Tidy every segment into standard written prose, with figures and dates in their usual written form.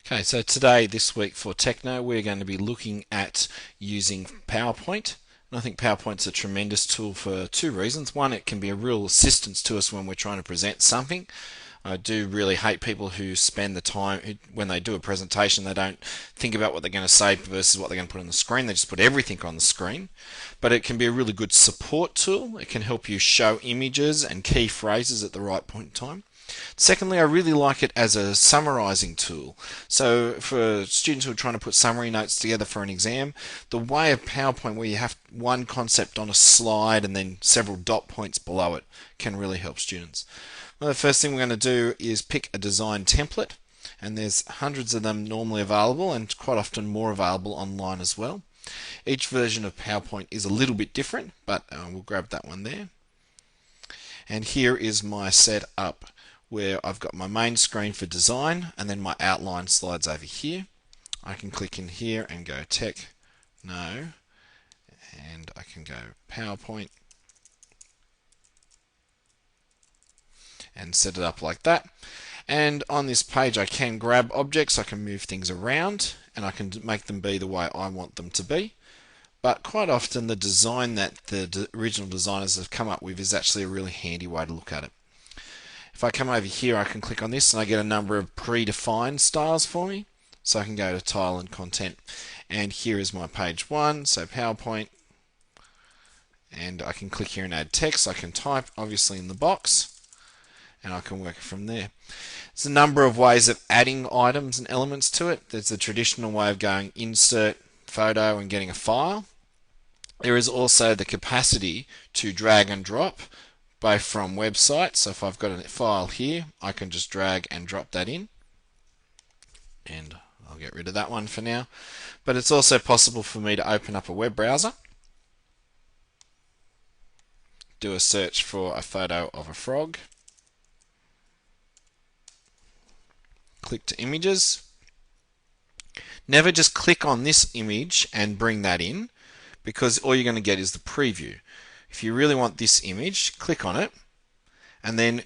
Okay, so today, this week for Techno, we're going to be looking at using PowerPoint. And I think PowerPoint's a tremendous tool for two reasons. One, it can be a real assistance to us when we're trying to present something. I do really hate people who spend the time, when they do a presentation, they don't think about what they're going to say versus what they're going to put on the screen. They just put everything on the screen. But it can be a really good support tool. It can help you show images and key phrases at the right point in time. Secondly, I really like it as a summarizing tool. So for students who are trying to put summary notes together for an exam, the way of PowerPoint where you have one concept on a slide and then several dot points below it can really help students. Well, the first thing we're going to do is pick a design template, and there's hundreds of them normally available and quite often more available online as well. Each version of PowerPoint is a little bit different, but we'll grab that one there. And here is my setup where I've got my main screen for design and then my outline slides over here. I can click in here and go Tech, No, and I can go PowerPoint and set it up like that. And on this page I can grab objects, I can move things around, and I can make them be the way I want them to be. But quite often the design that the original designers have come up with is actually a really handy way to look at it. If I come over here, I can click on this and I get a number of predefined styles for me. So I can go to Tile and Content, and here is my page 1, so PowerPoint, and I can click here and add text. I can type obviously in the box and I can work it from there. There's a number of ways of adding items and elements to it. There's the traditional way of going insert photo and getting a file. There is also the capacity to drag and drop both from websites. So if I've got a file here, I can just drag and drop that in, and I'll get rid of that one for now. But it's also possible for me to open up a web browser, do a search for a photo of a frog, click to images. Never just click on this image and bring that in, because all you're going to get is the preview. If you really want this image, click on it, and then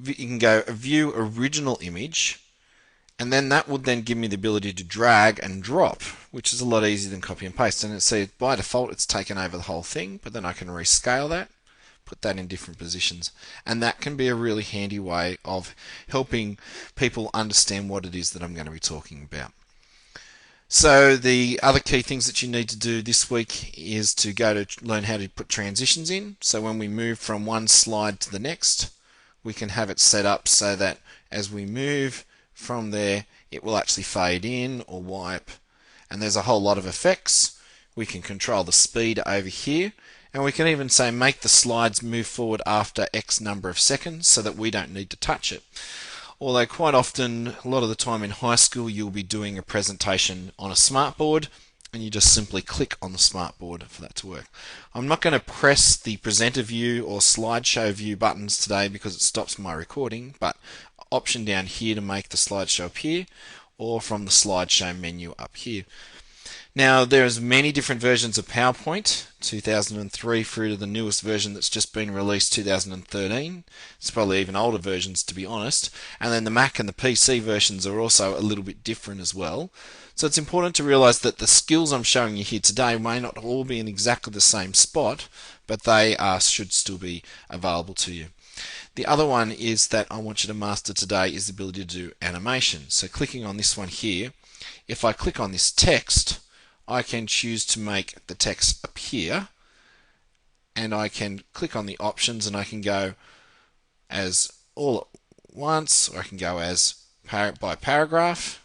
you can go view original image, and then that will then give me the ability to drag and drop, which is a lot easier than copy and paste. And see, by default it's taken over the whole thing, but then I can rescale that, put that in different positions, and that can be a really handy way of helping people understand what it is that I'm going to be talking about. So the other key things that you need to do this week is to go to learn how to put transitions in. So when we move from one slide to the next, we can have it set up so that as we move from there, it will actually fade in or wipe. And there's a whole lot of effects. We can control the speed over here, and we can even say make the slides move forward after X number of seconds so that we don't need to touch it. Although quite often, a lot of the time in high school, you'll be doing a presentation on a smartboard, and you just simply click on the smartboard for that to work. I'm not going to press the presenter view or slideshow view buttons today because it stops my recording, but option down here to make the slideshow appear, or from the slideshow menu up here. Now, there's many different versions of PowerPoint, 2003 through to the newest version that's just been released, 2013. It's probably even older versions, to be honest. And then the Mac and the PC versions are also a little bit different as well. So it's important to realize that the skills I'm showing you here today may not all be in exactly the same spot, but they should still be available to you. The other one is that I want you to master today is the ability to do animation. So clicking on this one here, if I click on this text, I can choose to make the text appear, and I can click on the options and I can go as all at once, or I can go as by paragraph.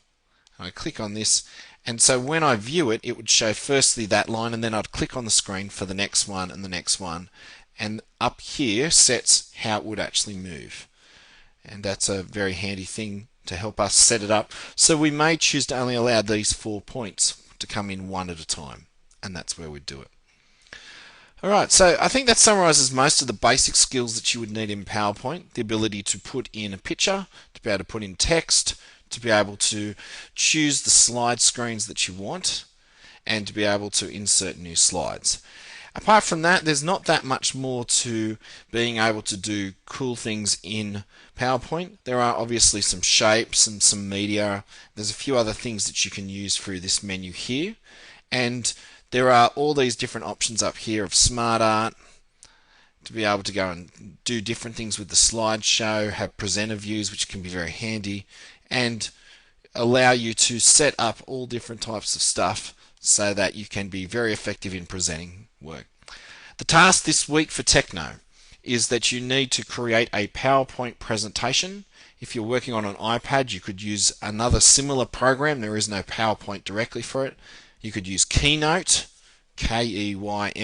I click on this, and so when I view it, it would show firstly that line, and then I'd click on the screen for the next one and the next one, and up here sets how it would actually move. And that's a very handy thing to help us set it up. So we may choose to only allow these 4 points to come in one at a time, and that's where we do it. Alright, so I think that summarizes most of the basic skills that you would need in PowerPoint. The ability to put in a picture, to be able to put in text, to be able to choose the slide screens that you want, and to be able to insert new slides. Apart from that, there's not that much more to being able to do cool things in PowerPoint. There are obviously some shapes and some media. There's a few other things that you can use through this menu here. And there are all these different options up here of smart art, to be able to go and do different things with the slideshow, have presenter views, which can be very handy, and allow you to set up all different types of stuff so that you can be very effective in presenting work. The task this week for Techno is that you need to create a PowerPoint presentation. If you're working on an iPad, you could use another similar program. There is no PowerPoint directly for it. You could use Keynote, Keynote,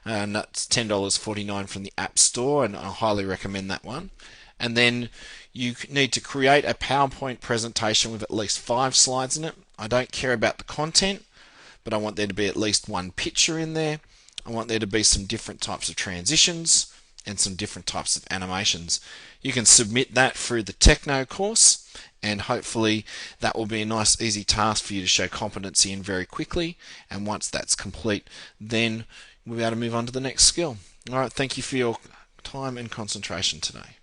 and that's $10.49 from the App Store, and I highly recommend that one. And then you need to create a PowerPoint presentation with at least 5 slides in it. I don't care about the content, but I want there to be at least one picture in there. I want there to be some different types of transitions and some different types of animations. You can submit that through the Techno course, and hopefully that will be a nice easy task for you to show competency in very quickly. And once that's complete, then we'll be able to move on to the next skill. Alright, thank you for your time and concentration today.